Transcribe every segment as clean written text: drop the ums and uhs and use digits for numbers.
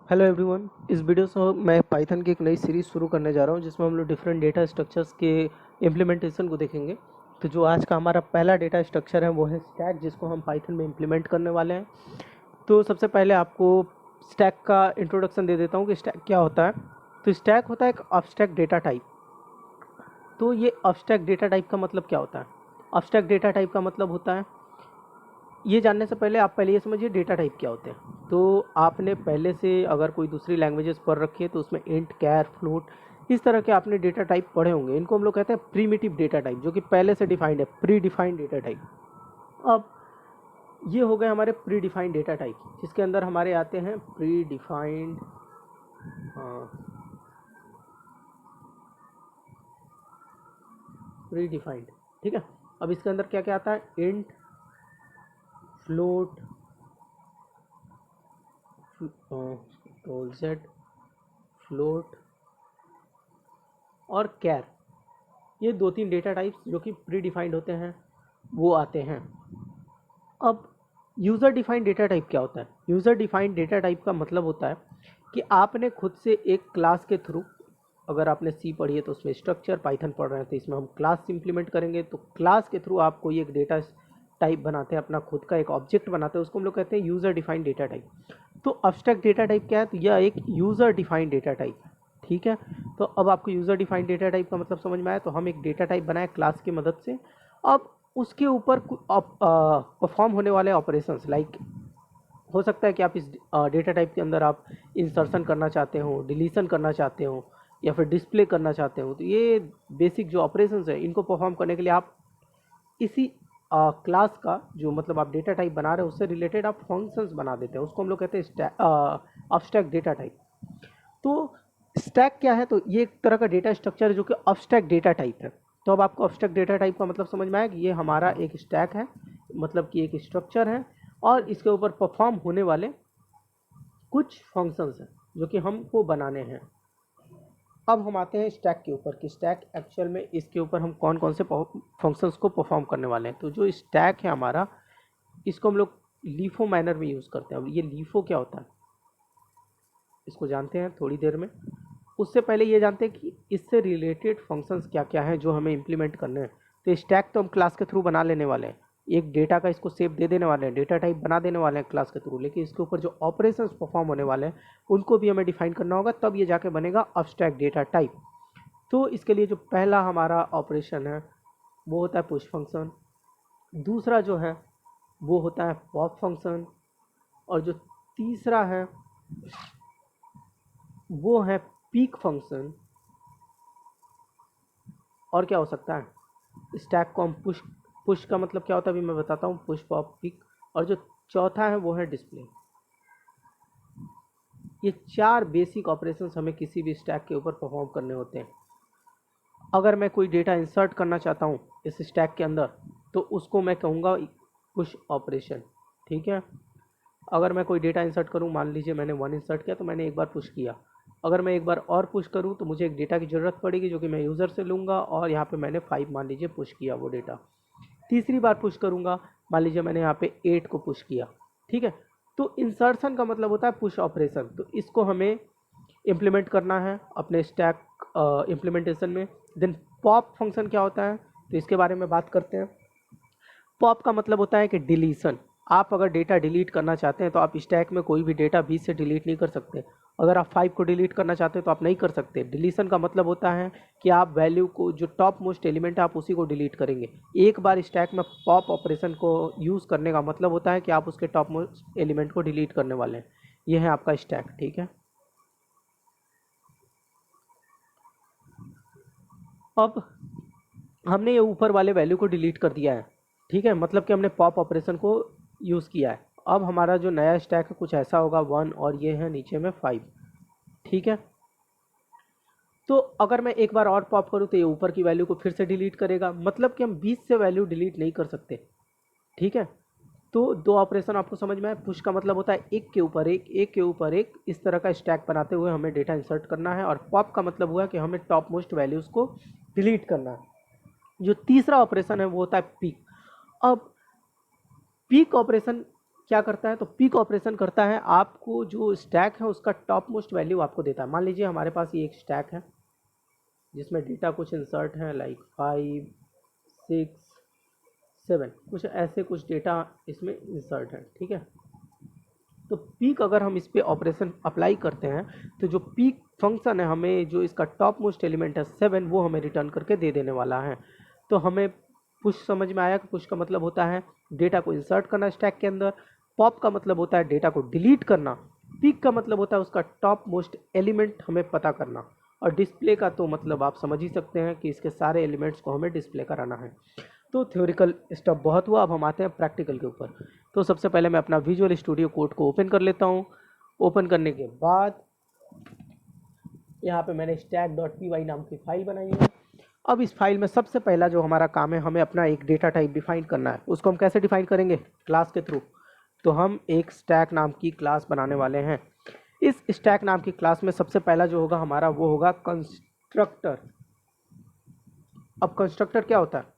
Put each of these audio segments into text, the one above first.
Hello everyone. इस video से मैं पाइथन की एक नई सीरीज़ शुरू करने जा रहा हूं जिसमें हम लोग डिफरेंट डेटा स्ट्रक्चर्स के इम्प्लीमेंटेशन को देखेंगे। तो जो आज का हमारा पहला डेटा स्ट्रक्चर है वो है स्टैक, जिसको हम पाइथन में इम्प्लीमेंट करने वाले हैं। तो सबसे पहले आपको स्टैक का इंट्रोडक्शन दे देता हूं कि स्टैक क्या होता है। तो स्टैक होता है एक अब्स्ट्रैक्ट डेटा टाइप। तो ये अब्स्ट्रैक्ट डेटा टाइप का मतलब क्या होता है? अब्स्ट्रैक्ट डेटा टाइप का मतलब होता है, ये जानने से पहले आप पहले ये समझिए डेटा टाइप क्या होते हैं। तो आपने पहले से अगर कोई दूसरी लैंग्वेजेस पढ़ रखी है तो उसमें इंट, कैर, फ्लोट, इस तरह के आपने डेटा टाइप पढ़े होंगे। इनको हम लोग कहते हैं प्रीमिटिव डेटा टाइप, जो कि पहले से डिफाइंड है, प्री डिफाइंड डेटा टाइप। अब ये हो गए हमारे प्री डिफाइंड डेटा टाइप, जिसके अंदर हमारे आते हैं प्री डिफाइंड प्री डिफाइंड। ठीक है। अब इसके अंदर क्या क्या आता है? इंट, फ्लोट, जेड, फ्लोट और कैर। ये दो तीन डेटा टाइप्स जो कि प्री डिफाइंड होते हैं वो आते हैं। अब यूज़र डिफाइंड डेटा टाइप क्या होता है? यूज़र डिफाइंड डेटा टाइप का मतलब होता है कि आपने खुद से एक क्लास के थ्रू, अगर आपने सी पढ़ी है तो उसमें स्ट्रक्चर, पाइथन पढ़ रहे हैं तो इसमें हम क्लास इंप्लीमेंट करेंगे। तो क्लास के थ्रू आप कोई एक डेटा टाइप बनाते हैं, अपना खुद का एक ऑब्जेक्ट बनाते हैं, उसको हम लोग कहते हैं यूज़र डिफाइंड डेटा टाइप। तो अब्स्ट्रैक्ट डेटा टाइप क्या है? तो यह एक यूज़र डिफाइंड डेटा टाइप है। ठीक है। तो अब आपको यूज़र डिफाइंड डेटा टाइप का मतलब समझ में आया। तो हम एक डेटा टाइप बनाए क्लास की मदद से। अब उसके ऊपर परफॉर्म होने वाले ऑपरेशंस, लाइक हो सकता है कि आप इस डेटा टाइप के अंदर आप इंसर्शन करना चाहते हो, डिलीशन करना चाहते हो, या फिर डिस्प्ले करना चाहते हो। तो ये बेसिक जो ऑपरेशंस है इनको परफॉर्म करने के लिए आप इसी क्लास का, जो मतलब आप डेटा टाइप बना रहे हो उससे रिलेटेड आप फंक्शंस बना देते हैं। उसको हम लोग कहते हैं अब्स्ट्रैक्ट डेटा टाइप। तो स्टैक क्या है? तो ये एक तरह का डेटा स्ट्रक्चर है जो कि अब्स्ट्रैक्ट डेटा टाइप है। तो अब आपको अब्स्ट्रैक्ट डेटा टाइप का मतलब समझ में आया कि ये हमारा एक स्टैक है, मतलब कि एक स्ट्रक्चर है, और इसके ऊपर परफॉर्म होने वाले कुछ फंक्शंस हैं जो कि हमको बनाने हैं। अब हम आते हैं स्टैक के ऊपर कि स्टैक एक्चुअल में इसके ऊपर हम कौन कौन से फंक्शंस को परफॉर्म करने वाले हैं। तो जो स्टैक है हमारा, इसको हम लोग लीफो मैनर में यूज़ करते हैं। अब ये लीफो क्या होता है इसको जानते हैं थोड़ी देर में। उससे पहले ये जानते हैं कि इससे रिलेटेड फंक्शंस क्या क्या हैं जो हमें इंप्लीमेंट करने हैं। तो स्टैक तो हम क्लास के थ्रू बना लेने वाले हैं, एक डेटा का इसको सेव दे देने वाले हैं, डेटा टाइप बना देने वाले हैं क्लास के थ्रू। लेकिन इसके ऊपर जो ऑपरेशंस परफॉर्म होने वाले हैं उनको भी हमें डिफाइन करना होगा, तब ये जाके बनेगा अब्स्ट्रैक्ट डेटा टाइप। तो इसके लिए जो पहला हमारा ऑपरेशन है वो होता है पुश फंक्शन, दूसरा जो है वो होता है पॉप फंक्शन, और जो तीसरा है वो है पीक फंक्शन। और क्या हो सकता है? स्टैक को हम पुश, पुश का मतलब क्या होता है अभी मैं बताता हूँ, पुश, पॉप, पिक। और जो चौथा है वो है डिस्प्ले। ये चार बेसिक ऑपरेशंस हमें किसी भी स्टैक के ऊपर परफॉर्म करने होते हैं। अगर मैं कोई डेटा इंसर्ट करना चाहता हूँ इस स्टैक के अंदर तो उसको मैं कहूँगा पुश ऑपरेशन। ठीक है। अगर मैं कोई डेटा इंसर्ट करूँ, मान लीजिए मैंने 1 इंसर्ट किया तो मैंने एक बार पुश किया। अगर मैं एक बार और पुश करूँ तो मुझे एक डेटा की ज़रूरत पड़ेगी जो कि मैं यूज़र से लूँगा, और यहाँ पे मैंने 5 मान लीजिए पुश किया वो डेटा। तीसरी बार पुश करूँगा, मान लीजिए मैंने यहाँ पे 8 को पुश किया। ठीक है। तो इंसर्शन का मतलब होता है पुश ऑपरेशन। तो इसको हमें इम्प्लीमेंट करना है अपने स्टैक इम्प्लीमेंटेशन में। देन पॉप फंक्शन क्या होता है तो इसके बारे में बात करते हैं। पॉप का मतलब होता है कि डिलीशन। आप अगर डेटा डिलीट करना चाहते हैं तो आप स्टैक में कोई भी डेटा 20 से डिलीट नहीं कर सकते। अगर आप 5 को डिलीट करना चाहते हैं तो आप नहीं कर सकते। डिलीशन का मतलब होता है कि आप वैल्यू को, जो टॉप मोस्ट एलिमेंट है आप उसी को डिलीट करेंगे। एक बार स्टैक में पॉप ऑपरेशन को यूज़ करने का मतलब होता है कि आप उसके टॉप मोस्ट एलिमेंट को डिलीट करने वाले हैं। यह है आपका स्टैक। ठीक है। अब हमने ये ऊपर वाले वैल्यू को डिलीट कर दिया है। ठीक है, मतलब कि हमने पॉप ऑपरेशन को यूज़ किया है। अब हमारा जो नया स्टैक है कुछ ऐसा होगा 1, और ये है नीचे में 5। ठीक है। तो अगर मैं एक बार और पॉप करूँ तो ये ऊपर की वैल्यू को फिर से डिलीट करेगा, मतलब कि हम 20 से वैल्यू डिलीट नहीं कर सकते। ठीक है। तो दो ऑपरेशन आपको समझ में आए। पुश का मतलब होता है एक के ऊपर एक, एक के ऊपर एक, इस तरह का स्टैक बनाते हुए हमें डेटा इंसर्ट करना है। और पॉप का मतलब हुआ कि हमें टॉप मोस्ट वैल्यूज़ को डिलीट करना है। जो तीसरा ऑपरेशन है वो होता है पीक। अब पीक ऑपरेशन क्या करता है, तो पिक ऑपरेशन करता है, आपको जो स्टैक है उसका टॉप मोस्ट वैल्यू आपको देता है। मान लीजिए हमारे पास ये एक स्टैक है जिसमें डेटा कुछ इंसर्ट है, लाइक 5 6 7, कुछ ऐसे कुछ डेटा इसमें इंसर्ट है, ठीक है। तो पीक अगर हम इस पे ऑपरेशन अप्लाई करते हैं तो जो पीक फंक्शन है, हमें जो इसका टॉप मोस्ट एलिमेंट है 7, वो हमें रिटर्न करके दे देने वाला है। तो हमें पुश समझ में आया कि पुश का मतलब होता है डेटा को इंसर्ट करना स्टैक के अंदर, पॉप का मतलब होता है डेटा को डिलीट करना, पीक का मतलब होता है उसका टॉप मोस्ट एलिमेंट हमें पता करना, और डिस्प्ले का तो मतलब आप समझ ही सकते हैं कि इसके सारे एलिमेंट्स को हमें डिस्प्ले कराना है। तो थ्योरिकल स्टफ बहुत हुआ, अब हम आते हैं प्रैक्टिकल के ऊपर। तो सबसे पहले मैं अपना विजुअल स्टूडियो कोड को ओपन कर लेता हूँ। ओपन करने के बाद यहाँ पे मैंने stack.py नाम की फाइल बनाई है। अब इस फाइल में सबसे पहला जो हमारा काम है, हमें अपना एक डेटा टाइप डिफाइन करना है। उसको हम कैसे डिफाइन करेंगे, क्लास के थ्रू। तो हम एक स्टैक नाम की क्लास बनाने वाले हैं। इस स्टैक नाम की क्लास में सबसे पहला जो होगा हमारा, वो होगा कंस्ट्रक्टर। अब कंस्ट्रक्टर क्या होता है,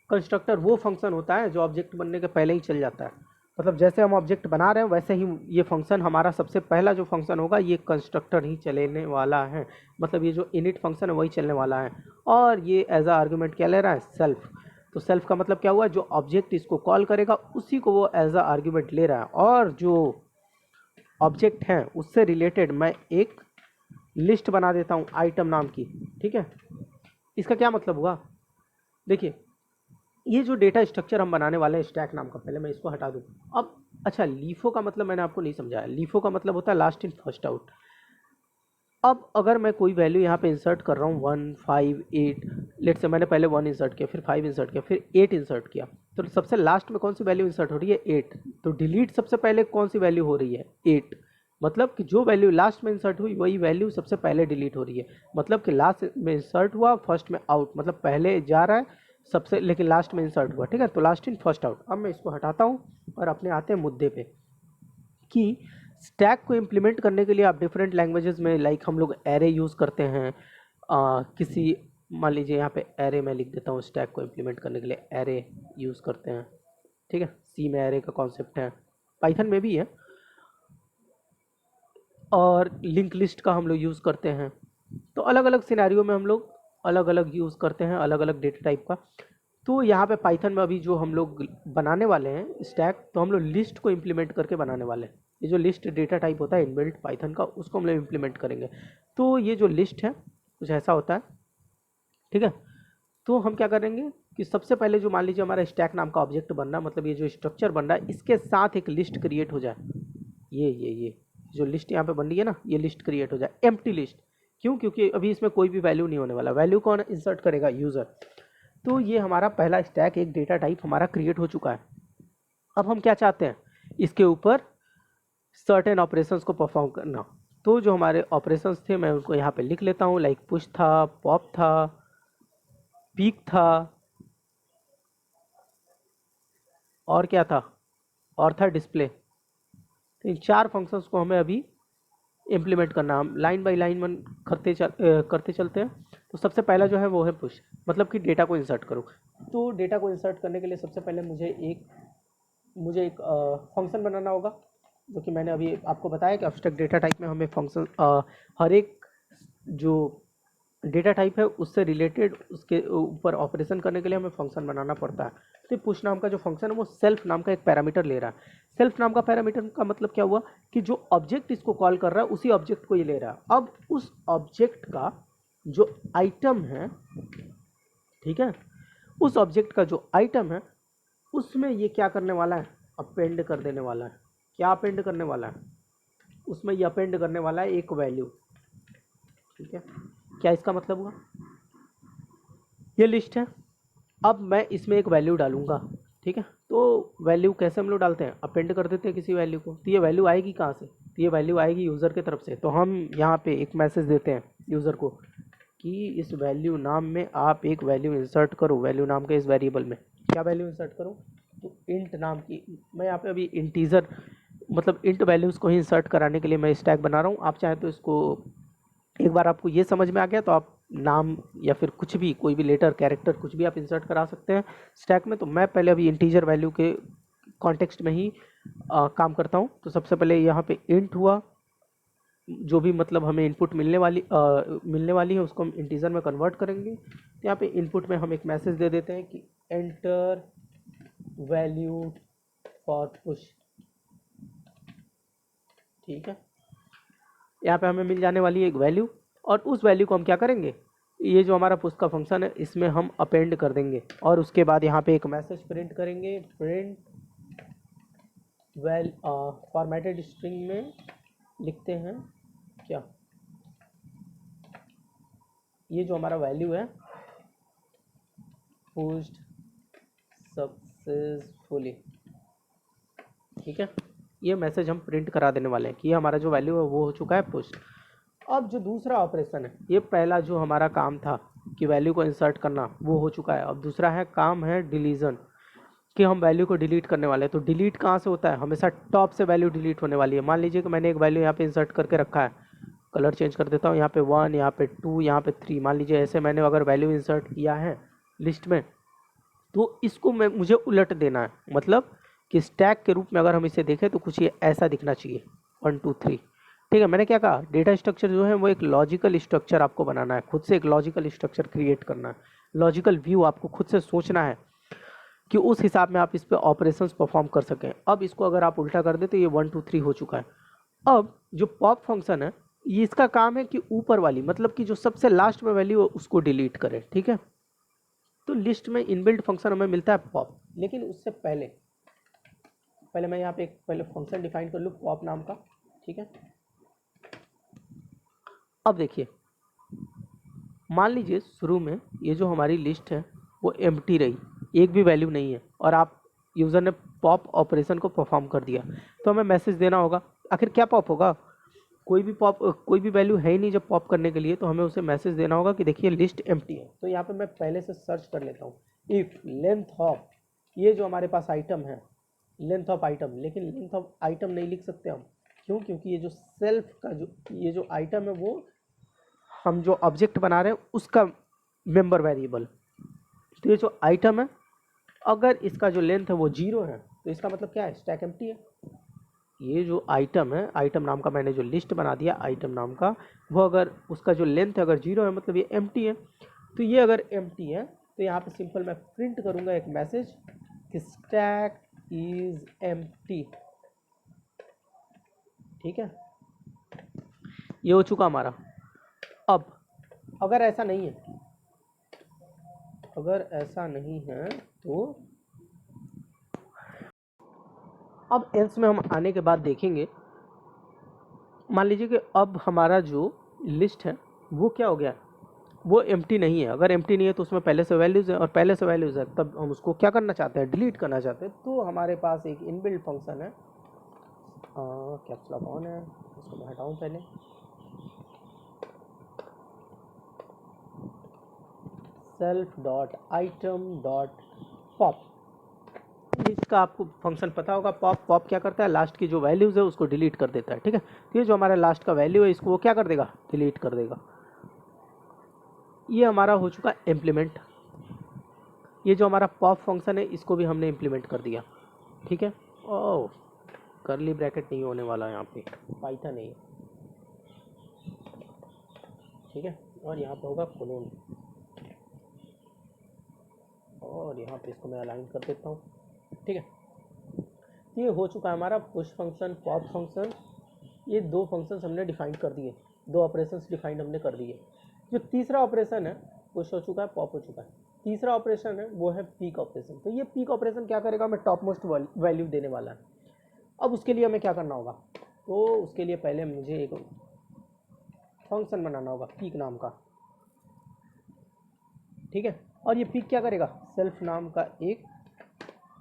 कंस्ट्रक्टर वो फंक्शन होता है जो ऑब्जेक्ट बनने के पहले ही चल जाता है। मतलब जैसे हम ऑब्जेक्ट बना रहे हैं वैसे ही ये फंक्शन, हमारा सबसे पहला जो फंक्शन होगा ये कंस्ट्रक्टर ही चलने वाला है। मतलब ये जो इनिट फंक्शन है वही चलने वाला है, और ये एज अ आर्गुमेंट क्या ले रहा है, सेल्फ। तो सेल्फ का मतलब क्या हुआ, जो ऑब्जेक्ट इसको कॉल करेगा उसी को वो एज अ आर्गुमेंट ले रहा है, और जो ऑब्जेक्ट है उससे रिलेटेड मैं एक लिस्ट बना देता हूँ आइटम नाम की, ठीक है। इसका क्या मतलब हुआ, देखिए ये जो डेटा स्ट्रक्चर हम बनाने वाले हैं स्टैक नाम का, पहले मैं इसको हटा दूं। अब अच्छा, लीफो का मतलब मैंने आपको नहीं समझाया। लीफो का मतलब होता है लास्ट इन फर्स्ट आउट। अब अगर मैं कोई वैल्यू यहाँ पे इंसर्ट कर रहा हूँ 1 5 8, लेट से मैंने पहले 1 इंसर्ट किया, फिर 5 इंसर्ट किया, फिर 8 इंसर्ट किया, तो सबसे लास्ट में कौन सी वैल्यू इंसर्ट हो रही है, 8। तो डिलीट सबसे पहले कौन सी वैल्यू हो रही है, 8। मतलब कि जो वैल्यू लास्ट में इंसर्ट हुई वही वैल्यू सबसे पहले डिलीट हो रही है। मतलब कि लास्ट में इंसर्ट हुआ, फर्स्ट में आउट, मतलब पहले जा रहा है सबसे, लेकिन लास्ट में इंसर्ट हुआ, ठीक है। तो लास्ट इन फर्स्ट आउट। अब मैं इसको हटाता हूँ और अपने आते हैं मुद्दे पे, कि स्टैक को इम्प्लीमेंट करने के लिए आप डिफरेंट लैंग्वेजेस में, लाइक हम लोग एरे यूज़ करते हैं। किसी, मान लीजिए यहाँ पे एरे मैं लिख देता हूँ, स्टैक को इम्प्लीमेंट करने के लिए एरे यूज़ करते हैं, ठीक है। सी में एरे का कॉन्सेप्ट है, पाइथन में भी है, और लिंक लिस्ट का हम लोग यूज़ करते हैं। तो अलग अलग सिनेरियो में हम लोग अलग अलग यूज़ करते हैं अलग अलग डेटा टाइप का। तो यहाँ पे पाइथन में अभी जो हम लोग बनाने वाले हैं स्टैक, तो हम लोग लिस्ट को इम्प्लीमेंट करके बनाने वाले हैं। ये जो लिस्ट डेटा टाइप होता है इनबिल्ट पाइथन का, उसको हम लोग इम्प्लीमेंट करेंगे। तो ये जो लिस्ट है कुछ ऐसा होता है, ठीक है। तो हम क्या करेंगे कि सबसे पहले जो, मान लीजिए हमारा स्टैक नाम का ऑब्जेक्ट बन रहा है, मतलब ये जो स्ट्रक्चर बन रहा है, इसके साथ एक लिस्ट क्रिएट हो जाए। ये जो लिस्ट यहाँ पे बन रही है ना, ये लिस्ट क्रिएट हो जाए, एम्प्टी लिस्ट। क्यों, क्योंकि अभी इसमें कोई भी वैल्यू नहीं होने वाला। वैल्यू कौन इंसर्ट करेगा, यूज़र। तो ये हमारा पहला स्टैक, एक डेटा टाइप हमारा क्रिएट हो चुका है। अब हम क्या चाहते हैं, इसके ऊपर सर्टेन ऑपरेशंस को परफॉर्म करना। तो जो हमारे ऑपरेशंस थे मैं उनको यहाँ पे लिख लेता हूँ, लाइक पुश था, पॉप था, पीक था, और क्या था, और था डिस्प्ले। तो इन 4 फंक्शंस को हमें अभी इम्प्लीमेंट करना। हम लाइन बाय लाइन वन करते चलते हैं। तो सबसे पहला जो है वो है पुश, मतलब कि डेटा को इंसर्ट करो। तो डेटा को इंसर्ट करने के लिए सबसे पहले मुझे एक फंक्शन बनाना होगा, जो कि मैंने अभी आपको बताया कि एब्स्ट्रैक्ट डेटा टाइप में हमें फंक्शन, हर एक जो डेटा टाइप है उससे रिलेटेड उसके ऊपर ऑपरेशन करने के लिए हमें फंक्शन बनाना पड़ता है। तो पुश नाम का जो फंक्शन है वो सेल्फ नाम का एक पैरामीटर ले रहा है। सेल्फ नाम का पैरामीटर का मतलब क्या हुआ, कि जो ऑब्जेक्ट इसको कॉल कर रहा है उसी ऑब्जेक्ट को ये ले रहा है। अब उस ऑब्जेक्ट का जो आइटम है, ठीक है, उस ऑब्जेक्ट का जो आइटम है उसमें ये क्या करने वाला है, अपेंड कर देने वाला है। क्या अपेंड करने वाला है, उसमें ये अपेंड करने वाला है एक वैल्यू, ठीक है। क्या इसका मतलब हुआ, ये लिस्ट है, अब मैं इसमें एक वैल्यू डालूंगा, ठीक है। तो वैल्यू कैसे हम लोग डालते हैं, अपेंड कर देते हैं किसी वैल्यू को। तो ये वैल्यू आएगी कहाँ से, तो ये वैल्यू आएगी यूज़र की तरफ से। तो हम यहाँ पे एक मैसेज देते हैं यूज़र को कि इस वैल्यू नाम में आप एक वैल्यू इंसर्ट करो, वैल्यू नाम के इस वेरिएबल में। क्या वैल्यू इंसर्ट करूँ, तो इंट नाम की, मैं यहाँ पे अभी इंटीजर मतलब इंट वैल्यूज़ को ही इंसर्ट कराने के लिए मैं स्टैक बना रहा हूँ। आप चाहें तो इसको, एक बार आपको ये समझ में आ गया तो आप नाम या फिर कुछ भी, कोई भी लेटर, कैरेक्टर, कुछ भी आप इंसर्ट करा सकते हैं स्टैक में। तो मैं पहले अभी इंटीजर वैल्यू के कॉन्टेक्स्ट में ही काम करता हूँ। तो सबसे पहले यहाँ पे इंट हुआ, जो भी मतलब हमें इनपुट मिलने वाली है उसको हम इंटीजर में कन्वर्ट करेंगे। तो यहाँ पे इनपुट में हम एक मैसेज दे देते हैं कि एंटर वैल्यू फॉर पुश। ठीक है, यहाँ पे हमें मिल जाने वाली है एक वैल्यू, और उस वैल्यू को हम क्या करेंगे, ये जो हमारा पुश का फंक्शन है इसमें हम अपेंड कर देंगे, और उसके बाद यहाँ पे एक मैसेज प्रिंट करेंगे, प्रिंट फॉर्मेटेड स्ट्रिंग में लिखते हैं क्या, ये जो हमारा वैल्यू है पुश्ड सक्सेसफुली। ठीक है, ये मैसेज हम प्रिंट करा देने वाले हैं कि ये हमारा जो वैल्यू है वो हो चुका है पुश। अब जो दूसरा ऑपरेशन है, ये पहला जो हमारा काम था कि वैल्यू को इंसर्ट करना वो हो चुका है। अब दूसरा है काम है डिलीजन, कि हम वैल्यू को डिलीट करने वाले हैं। तो डिलीट कहाँ से होता है, हमेशा टॉप से वैल्यू डिलीट होने वाली है। मान लीजिए कि मैंने एक वैल्यू यहाँ पे इंसर्ट करके रखा है, कलर चेंज कर देता हूँ, यहाँ पे 1, यहाँ पे 2, यहाँ पे 3, मान लीजिए ऐसे मैंने अगर वैल्यू इंसर्ट किया है लिस्ट में, तो इसको मुझे उलट देना है। मतलब कि स्टैक के रूप में अगर हम इसे देखें तो कुछ ये ऐसा दिखना चाहिए, 1 2 3। ठीक है, मैंने क्या कहा, डेटा स्ट्रक्चर जो है वो एक लॉजिकल स्ट्रक्चर आपको बनाना है, खुद से एक लॉजिकल स्ट्रक्चर क्रिएट करना है, लॉजिकल व्यू आपको खुद से सोचना है कि उस हिसाब में आप इस पर ऑपरेशंस परफॉर्म कर सकें। अब इसको अगर आप उल्टा कर दे तो ये 1 2 3 हो चुका है। अब जो पॉप फंक्शन है, ये इसका काम है कि ऊपर वाली, मतलब कि जो सबसे लास्ट में वैल्यू है उसको डिलीट करे। ठीक है, तो लिस्ट में इनबिल्ट फंक्शन हमें मिलता है पॉप, लेकिन उससे पहले मैं यहाँ पे एक पहले फंक्शन डिफाइन कर लूँ पॉप नाम का। ठीक है, अब देखिए, मान लीजिए शुरू में ये जो हमारी लिस्ट है वो एम्प्टी रही, एक भी वैल्यू नहीं है, और आप यूज़र ने पॉप ऑपरेशन को परफॉर्म कर दिया, तो हमें मैसेज देना होगा। आखिर क्या पॉप होगा, कोई भी वैल्यू है ही नहीं जब पॉप करने के लिए, तो हमें उसे मैसेज देना होगा कि देखिए लिस्ट एम्प्टी है। तो यहाँ पे मैं पहले से सर्च कर लेता हूँ, इफ़ लेंथ ऑफ, ये जो हमारे पास आइटम है लेंथ ऑफ आइटम, लेकिन लेंथ ऑफ आइटम नहीं लिख सकते हम, क्यों, क्योंकि ये जो सेल्फ का ये जो आइटम है वो हम जो ऑब्जेक्ट बना रहे हैं उसका मेंबर वेरिएबल। तो ये जो आइटम है, अगर इसका जो लेंथ है वो 0 है तो इसका मतलब क्या है, स्टैक एम्प्टी है। ये जो आइटम है, आइटम नाम का मैंने जो लिस्ट बना दिया आइटम नाम का, वो अगर उसका जो लेंथ है अगर 0 है मतलब ये एम्प्टी है। तो ये अगर एम्प्टी है तो यहाँ पे सिंपल मैं प्रिंट करूँगा एक मैसेज कि स्टैक इज एम्प्टी। ठीक है, ये हो चुका हमारा। अब अगर ऐसा नहीं है, तो अब एल्स में हम आने के बाद देखेंगे, मान लीजिए कि अब हमारा जो लिस्ट है वो क्या हो गया, वो एम्प्टी नहीं है। अगर एम्प्टी नहीं है तो उसमें पहले से वैल्यूज़ है, और पहले से वैल्यूज़ है तब हम उसको क्या करना चाहते हैं, डिलीट करना चाहते हैं। तो हमारे पास एक इनबिल्ट फंक्शन है, कैप्स लॉक ऑन है, इसको मैं हटाऊँ पहले, self dot item dot pop. इसका आपको फंक्शन पता होगा, पॉप क्या करता है, लास्ट की जो वैल्यूज़ है उसको डिलीट कर देता है। ठीक है, तो ये जो हमारा लास्ट का वैल्यू है इसको वो क्या कर देगा, डिलीट कर देगा। ये हमारा हो चुका इम्प्लीमेंट। ये जो हमारा पॉप फंक्शन है इसको भी हमने इम्प्लीमेंट कर दिया। ठीक है, ओह करली ब्रैकेट नहीं होने वाला यहाँ पे, पाइथन नहीं है। ठीक है, और यहाँ पे होगा कोलोन, और यहाँ पे इसको मैं अलाइन कर देता हूँ। ठीक है, ये हो चुका है हमारा पुश फंक्शन, पॉप फंक्शन। ये दो फंक्शंस हमने डिफाइन कर दिए, दो ऑपरेशंस डिफाइन हमने कर दिए। जो तीसरा ऑपरेशन है पुश हो चुका है, पॉप हो चुका है। तीसरा ऑपरेशन है वो है पीक ऑपरेशन। तो ये पीक ऑपरेशन क्या करेगा, हमें टॉप मोस्ट वैल्यू देने वाला है। अब उसके लिए हमें क्या करना होगा, तो उसके लिए पहले मुझे एक फंक्शन बनाना होगा पीक नाम का। ठीक है, और ये पीक क्या करेगा, सेल्फ नाम का एक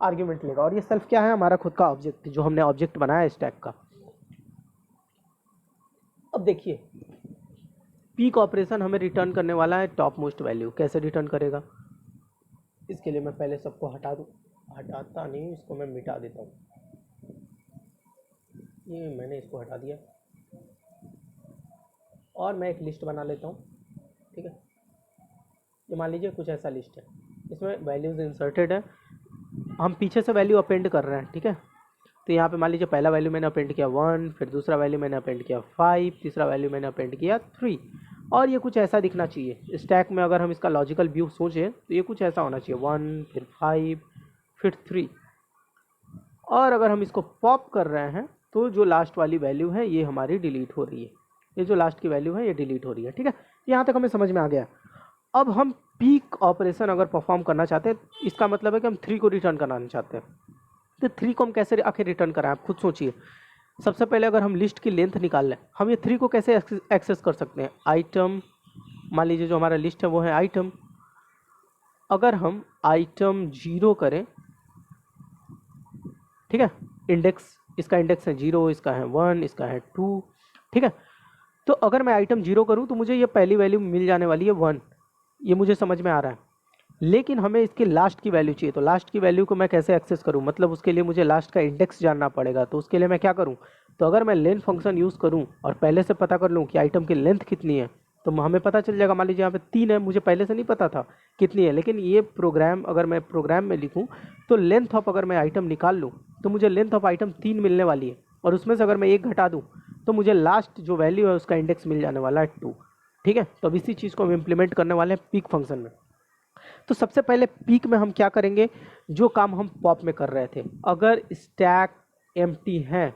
आर्ग्यूमेंट लेगा, और ये सेल्फ क्या है, हमारा खुद का ऑब्जेक्ट जो हमने ऑब्जेक्ट बनाया है स्टैक का। अब देखिए, पीक ऑपरेशन हमें रिटर्न करने वाला है टॉप मोस्ट वैल्यू। कैसे रिटर्न करेगा, इसके लिए मैं पहले सबको हटाता नहीं, इसको मैं मिटा देता हूँ। ये मैंने इसको हटा दिया, और मैं एक लिस्ट बना लेता हूँ। ठीक है, ये मान लीजिए कुछ ऐसा लिस्ट है, इसमें वैल्यूज इंसर्टेड है, हम पीछे से वैल्यू अपेंड कर रहे हैं। ठीक है, तो यहाँ पे मान लीजिए पहला वैल्यू मैंने अपेंड किया 1, फिर दूसरा वैल्यू मैंने अपेंड किया 5, तीसरा वैल्यू मैंने अपेंड किया 3, और ये कुछ ऐसा दिखना चाहिए। स्टैक में अगर हम इसका लॉजिकल व्यू सोचें तो ये कुछ ऐसा होना चाहिए 1, फिर 5, फिर 3, और अगर हम इसको पॉप कर रहे हैं तो जो लास्ट वाली वैल्यू है ये हमारी डिलीट हो रही है, ये जो लास्ट की वैल्यू है ये डिलीट हो रही है। ठीक है, यहाँ तक हमें समझ में आ गया। अब हम पीक ऑपरेशन अगर परफॉर्म करना चाहते हैं, इसका मतलब है कि हम 3 को रिटर्न कराना चाहते हैं। तो 3 को हम कैसे आखिर रिटर्न कराएं, आप खुद सोचिए। सबसे पहले अगर हम लिस्ट की लेंथ निकाल लें, हम ये 3 को कैसे एक्सेस कर सकते हैं। आइटम, मान लीजिए जो हमारा लिस्ट है वो है आइटम। अगर हम आइटम 0 करें, ठीक है, इंडेक्स, इसका इंडेक्स है 0, इसका है 1, इसका है 2, ठीक है। तो अगर मैं आइटम 0 करूं तो मुझे ये पहली वैल्यू मिल जाने वाली है 1, ये मुझे समझ में आ रहा है। लेकिन हमें इसकी लास्ट की वैल्यू चाहिए, तो लास्ट की वैल्यू को मैं कैसे एक्सेस करूं, मतलब उसके लिए मुझे लास्ट का इंडेक्स जानना पड़ेगा। तो उसके लिए मैं क्या करूं, तो अगर मैं लेंथ फंक्शन यूज़ करूं और पहले से पता कर लूं कि आइटम की लेंथ कितनी है, तो हमें पता चल जाएगा। मान लीजिए यहाँ पे 3 है, मुझे पहले से नहीं पता था कितनी है, लेकिन ये प्रोग्राम अगर मैं प्रोग्राम में लिखूँ तो लेंथ ऑफ, अगर मैं आइटम निकाल लूँ तो मुझे लेंथ ऑफ आइटम 3 मिलने वाली है, और उसमें से अगर मैं 1 घटा दूँ तो मुझे लास्ट जो वैल्यू है उसका इंडेक्स मिल जाने वाला है 2। ठीक है, तो अब इसी चीज़ को हम इम्प्लीमेंट करने वाले हैं पीक फंक्शन में। तो सबसे पहले पीक में हम क्या करेंगे, जो काम हम पॉप में कर रहे थे, अगर स्टैक एम्प्टी है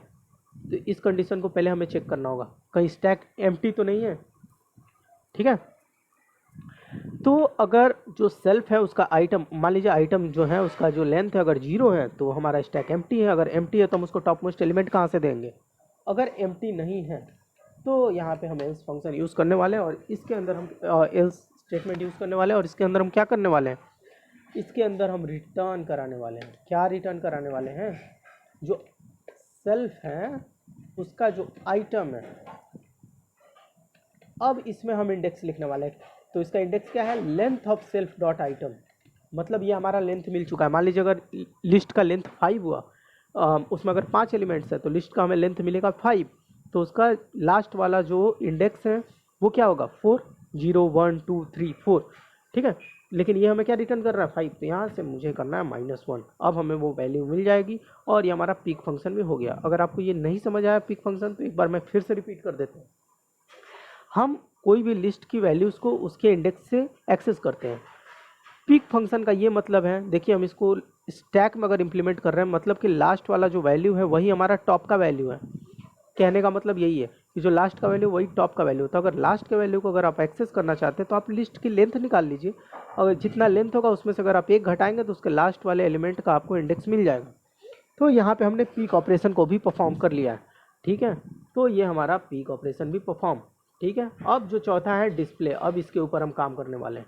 तो इस कंडीशन को पहले हमें चेक करना होगा, कहीं स्टैक एम्प्टी तो नहीं है। ठीक है, तो अगर जो सेल्फ है उसका आइटम, मान लीजिए आइटम जो है उसका जो लेंथ है अगर 0 है तो हमारा स्टैक एम्प्टी है। अगर एम्प्टी है तो हम उसको टॉप मोस्ट एलिमेंट कहाँ से देंगे। अगर एम्प्टी नहीं है तो यहाँ पे हम एल्स फंक्शन यूज़ करने वाले हैं, और इसके अंदर हम एल्स स्टेटमेंट यूज़ करने वाले हैं, और इसके अंदर हम क्या करने वाले हैं, इसके अंदर हम रिटर्न कराने वाले हैं। क्या रिटर्न कराने वाले हैं, जो सेल्फ है उसका जो आइटम है। अब इसमें हम इंडेक्स लिखने वाले हैं, तो इसका इंडेक्स क्या है, length of self dot item. मतलब ये हमारा लेंथ मिल चुका है। मान लीजिए अगर लिस्ट का लेंथ 5 हुआ, उसमें अगर 5 एलिमेंट्स है तो लिस्ट का हमें लेंथ मिलेगा 5, तो उसका लास्ट वाला जो इंडेक्स है वो क्या होगा 4, 0, 1, 2, 3, 4। ठीक है, लेकिन ये हमें क्या रिटर्न कर रहा है 5, तो यहाँ से मुझे करना है -1। अब हमें वो वैल्यू मिल जाएगी और ये हमारा पीक फंक्शन भी हो गया। अगर आपको ये नहीं समझ आया पीक फंक्शन तो एक बार मैं फिर से रिपीट कर देता हूँ। हम कोई भी लिस्ट की वैल्यूज़ को उसके इंडेक्स से एक्सेस करते हैं। पीक फंक्शन का ये मतलब है, देखिए हम इसको स्टैक में अगर इम्प्लीमेंट कर रहे हैं, मतलब कि लास्ट वाला जो वैल्यू है वही हमारा टॉप का वैल्यू है। कहने का मतलब यही है कि जो लास्ट का वैल्यू वही टॉप का वैल्यू होता है। अगर लास्ट के वैल्यू को अगर आप एक्सेस करना चाहते हैं तो आप लिस्ट की लेंथ निकाल लीजिए, और जितना लेंथ होगा उसमें से अगर आप 1 घटाएंगे तो उसके लास्ट वाले एलिमेंट का आपको इंडेक्स मिल जाएगा। तो यहाँ पे हमने पीक ऑपरेशन को भी परफॉर्म कर लिया है। ठीक है, तो ये हमारा पीक ऑपरेशन भी परफॉर्म। ठीक है, अब जो चौथा है डिस्प्ले, अब इसके ऊपर हम काम करने वाले हैं।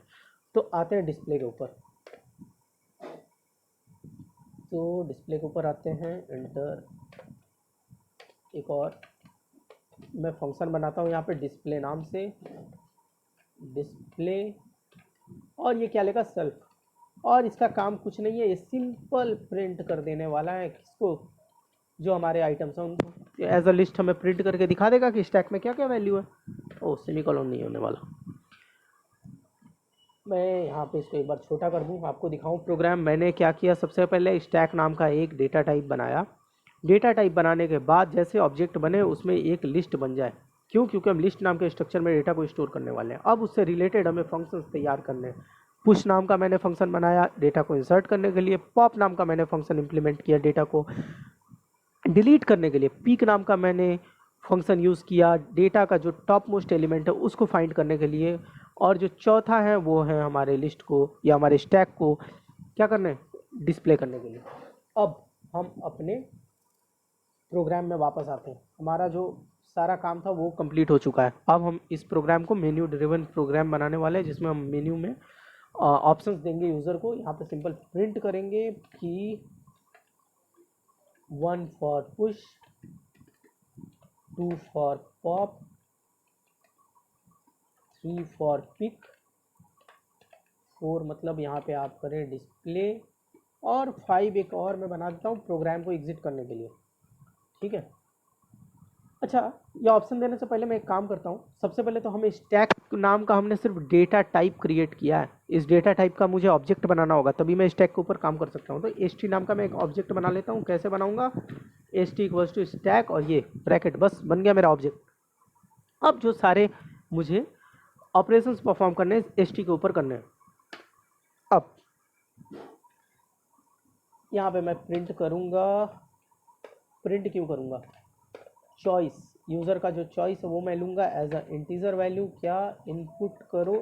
तो आते हैं डिस्प्ले के ऊपर। तो डिस्प्ले के ऊपर आते हैं, एंटर, एक और मैं फंक्शन बनाता हूँ यहाँ पे डिस्प्ले नाम से, डिस्प्ले, और ये क्या लेगा सेल्फ, और इसका काम कुछ नहीं है, ये सिंपल प्रिंट कर देने वाला है किसको, जो हमारे आइटम्स हैं उनको एज अ लिस्ट हमें प्रिंट करके दिखा देगा कि स्टैक में क्या क्या वैल्यू है। ओ सेमीकोलन नहीं होने वाला, मैं यहाँ पे इसको एक बार छोटा कर दूँ आपको दिखाऊँ प्रोग्राम। मैंने क्या किया, सबसे पहले स्टैक नाम का एक डेटा टाइप बनाया। डेटा टाइप बनाने के बाद जैसे ऑब्जेक्ट बने उसमें एक लिस्ट बन जाए, क्यों, क्योंकि हम लिस्ट नाम के स्ट्रक्चर में डेटा को स्टोर करने वाले हैं। अब उससे रिलेटेड हमें फंक्शंस तैयार करने हैं। पुश नाम का मैंने फंक्शन बनाया डेटा को इंसर्ट करने के लिए, पॉप नाम का मैंने फंक्शन इंप्लीमेंट किया डेटा को डिलीट करने के लिए, पीक नाम का मैंने फंक्शन यूज़ किया डेटा का जो टॉप मोस्ट एलिमेंट है उसको फाइंड करने के लिए, और जो चौथा है वो है हमारे लिस्ट को या हमारे स्टैक को क्या करना है, डिस्प्ले करने के लिए। अब हम अपने प्रोग्राम में वापस आते हैं। हमारा जो सारा काम था वो कंप्लीट हो चुका है। अब हम इस प्रोग्राम को मेन्यू ड्रिवन प्रोग्राम बनाने वाले हैं, जिसमें हम मेन्यू में ऑप्शंस देंगे यूज़र को। यहाँ पे सिंपल प्रिंट करेंगे कि 1 for push, 2 for pop, 3 for pick, 4 मतलब यहाँ पे आप करें डिस्प्ले, और 5 एक और मैं बना देता हूँ प्रोग्राम को एग्जिट करने के लिए। ठीक है, अच्छा, ये ऑप्शन देने से पहले मैं एक काम करता हूँ। सबसे पहले तो हमें स्टैक नाम का हमने सिर्फ डेटा टाइप क्रिएट किया है, इस डेटा टाइप का मुझे ऑब्जेक्ट बनाना होगा, तभी मैं स्टैक के ऊपर काम कर सकता हूँ। तो एस टी नाम का मैं एक ऑब्जेक्ट बना लेता हूँ। कैसे बनाऊंगा? S T equals to stack और ये ब्रैकेट, बस बन गया मेरा ऑब्जेक्ट। अब जो सारे मुझे ऑपरेशंस परफॉर्म करने हैं एस टी के ऊपर करने हैं। अब यहाँ पे मैं प्रिंट करूँगा। प्रिंट क्यों करूँगा? चॉइस, यूज़र का जो चॉइस है वो मैं लूँगा एज अ इंटीजर वैल्यू। क्या? इनपुट करो,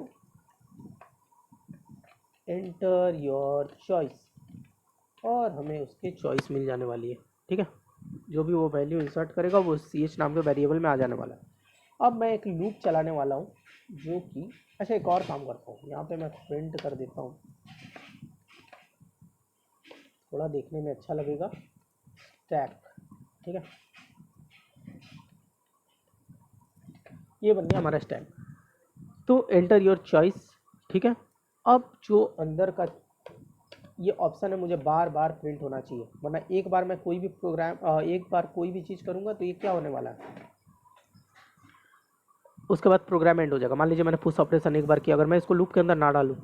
एंटर योर चॉइस, और हमें उसकी चॉइस मिल जाने वाली है। ठीक है, जो भी वो वैल्यू इंसर्ट करेगा वो सी एच नाम के वेरिएबल में आ जाने वाला है। अब मैं एक लूप चलाने वाला हूँ जो कि, अच्छा एक और काम करता हूँ, यहाँ पे मैं प्रिंट कर देता हूँ, थोड़ा देखने में अच्छा लगेगा, स्टैक। ठीक है, ये बन गया हमारा स्टैक। तो एंटर योर चॉइस। ठीक है, अब जो अंदर का ये ऑप्शन है मुझे बार बार प्रिंट होना चाहिए, वरना एक बार मैं कोई भी प्रोग्राम एक बार कोई भी चीज़ करूँगा तो ये क्या होने वाला है, उसके बाद प्रोग्राम एंड हो जाएगा। मान लीजिए मैंने पुश ऑपरेशन एक बार किया, अगर मैं इसको लूप के अंदर ना डालूँ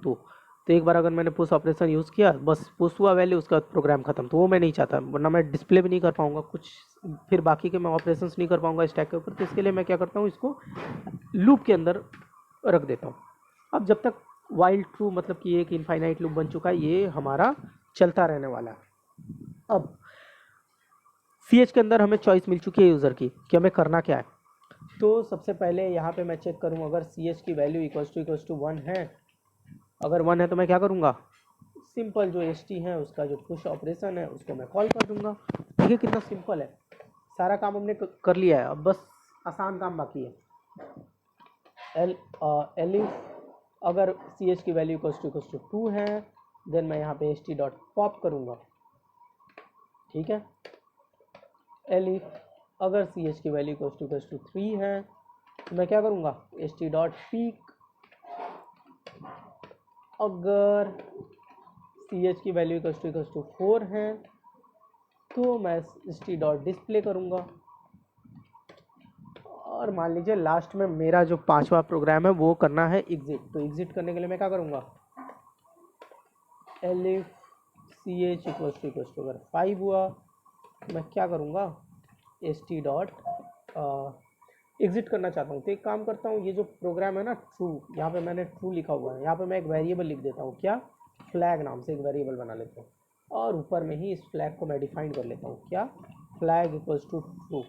तो एक बार अगर मैंने पुश ऑपरेशन यूज़ किया, बस पुश हुआ वैल्यू, उसके बाद प्रोग्राम खत्म। तो वो मैं नहीं चाहता, वरना मैं डिस्प्ले भी नहीं कर पाऊँगा कुछ, फिर बाकी के मैं ऑपरेशन नहीं कर पाऊँगा स्टैक के ऊपर। तो इसके लिए मैं क्या करता हूँ, इसको लूप के अंदर रख देता हूँ। अब जब तक वाइल ट्रू, मतलब कि एक इनफाइनाइट लूप बन चुका है, ये हमारा चलता रहने वाला है। अब सी एच के अंदर हमें चॉइस मिल चुकी है यूज़र की कि हमें करना क्या है। तो सबसे पहले यहाँ पे मैं चेक करूँ, अगर सी एच की वैल्यू इक्वल्स टू 1 है, अगर 1 है तो मैं क्या करूँगा, सिंपल जो एस टी है उसका जो पुश ऑपरेशन है उसको मैं कॉल कर दूँगा। देखिए कितना सिंपल है, सारा काम हमने कर लिया है, अब बस आसान काम बाकी है। एलिफ अगर सी एच की वैल्यू इक्वल्स टू 2 है, देन मैं यहाँ पे एस टी डॉट पॉप करूँगा। ठीक है, एलिफ अगर सी एच की वैल्यू इक्वल्स टू 3 है तो मैं क्या करूँगा, एस टी डॉट पीक। अगर सी एच की वैल्यू इक्वल्स टू 4 है तो मैं एस टी डॉट डिस्प्ले करूँगा। और मान लीजिए लास्ट में मेरा जो 5वां प्रोग्राम है वो करना है एग्जिट, तो एग्जिट करने के लिए मैं क्या करूँगा, elif C H equals to अगर 5 हुआ तो मैं क्या करूँगा, एस टी डॉट एग्जिट करना चाहता हूँ। तो एक काम करता हूँ, ये जो प्रोग्राम है ना ट्रू, यहाँ पे मैंने ट्रू लिखा हुआ है, यहाँ पे मैं एक वेरिएबल लिख देता हूँ, क्या, फ्लैग नाम से एक वेरिएबल बना लेता हूँ, और ऊपर में ही इस फ्लैग को मैं डिफाइन कर लेता हूँ, क्या, फ्लैग इक्वल्स टू ट्रू।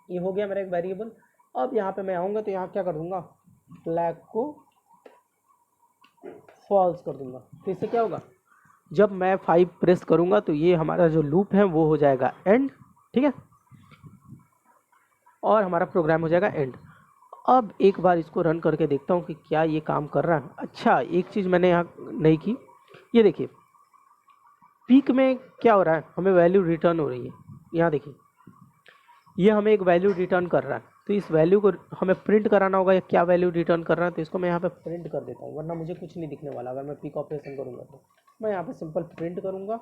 ये हो गया मेरा एक वेरिएबल। अब यहाँ पे मैं आऊँगा तो यहाँ क्या कर दूँगा, फ्लैग को फॉल्स कर दूँगा। तो इससे क्या होगा, जब मैं 5 प्रेस करूँगा तो ये हमारा जो लूप है वो हो जाएगा एंड। ठीक है, और हमारा प्रोग्राम हो जाएगा एंड। अब एक बार इसको रन करके देखता हूँ कि क्या ये काम कर रहा है। अच्छा, एक चीज़ मैंने यहाँ नहीं की, ये देखिए पीक में क्या हो रहा है, हमें वैल्यू रिटर्न हो रही है। यहाँ देखिए ये हमें एक वैल्यू रिटर्न कर रहा है, तो इस वैल्यू को हमें प्रिंट कराना होगा, या क्या वैल्यू रिटर्न कर रहा है, तो इसको मैं यहाँ पे प्रिंट कर देता हूँ, वरना मुझे कुछ नहीं दिखने वाला। अगर मैं पिक ऑपरेशन करूँगा तो मैं यहाँ पे सिंपल प्रिंट करूँगा।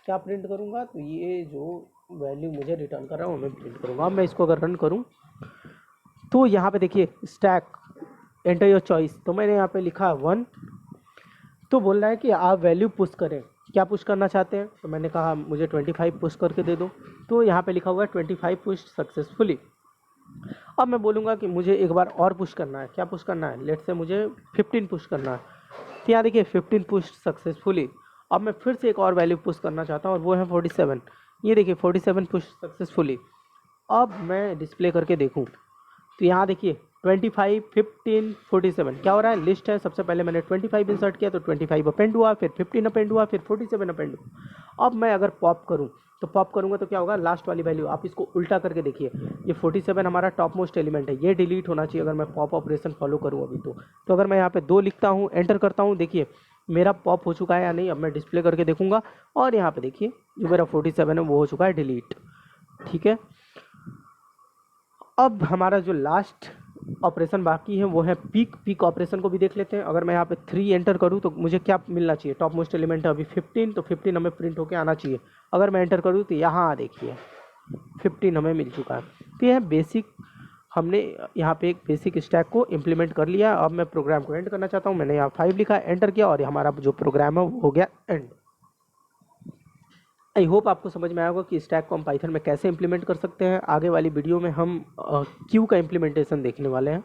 क्या प्रिंट करूँगा, तो ये जो वैल्यू मुझे रिटर्न कर रहा हूँ मैं प्रिंट करूँगा। अब मैं इसको अगर रन करूँ तो यहाँ पे देखिए स्टैक एंटर योर चॉइस, तो मैंने यहाँ पे लिखा 1, तो बोल रहा है कि आप वैल्यू पुश करें, क्या पुश करना चाहते हैं, तो मैंने कहा मुझे 25 पुश करके दे दो, तो यहाँ पे लिखा हुआ है 25 पुश सक्सेसफुली। अब मैं बोलूँगा कि मुझे एक बार और पुश करना है, क्या पुश करना है, लेट से मुझे 15 पुश करना है, तो यहाँ देखिए 15 पुश सक्सेसफुली। अब मैं फिर से एक और वैल्यू पुश करना चाहता हूँ और वो है 47, ये देखिए 47 पुश सक्सेसफुली। अब मैं डिस्प्ले करके देखूँ तो यहाँ देखिए 25, 15, 47 क्या हो रहा है, लिस्ट है। सबसे पहले मैंने 25 इंसर्ट किया तो 25 अपेंड हुआ, फिर 15 अपेंड हुआ, फिर 47 अपेंड हुआ। अब मैं अगर पॉप करूँ तो पॉप करूँगा तो क्या होगा, लास्ट वाली वैल्यू, आप इसको उल्टा करके देखिए, ये 47 हमारा टॉप मोस्ट एलिमेंट है, ये डिलीट होना चाहिए अगर मैं पॉप ऑपरेशन फॉलो करूँ अभी तो अगर मैं यहाँ पे 2 लिखता हूँ, एंटर करता हूँ, देखिए मेरा पॉप हो चुका है या नहीं। अब मैं डिस्प्ले करके देखूंगा और यहाँ पे देखिए जो मेरा 47 है वो हो चुका है डिलीट। ठीक है, अब हमारा जो लास्ट ऑपरेशन बाकी है वो है पीक ऑपरेशन को भी देख लेते हैं। अगर मैं यहाँ पे 3 एंटर करूँ तो मुझे क्या मिलना चाहिए, टॉप मोस्ट एलिमेंट है अभी 15, तो 15 हमें प्रिंट होके आना चाहिए। अगर मैं एंटर करूँ तो यहाँ देखिए 15 हमें मिल चुका है। तो यह बेसिक, हमने यहाँ पे एक बेसिक स्टैक को इम्प्लीमेंट कर लिया। अब मैं प्रोग्राम को एंड करना चाहता हूँ। मैंने यहाँ 5 लिखा, एंटर किया और हमारा जो प्रोग्राम है वो हो गया एंड। आई होप आपको समझ में आया होगा कि स्टैक को हम पाइथन में कैसे इम्प्लीमेंट कर सकते हैं। आगे वाली वीडियो में हम क्यू का इम्प्लीमेंटेशन देखने वाले हैं।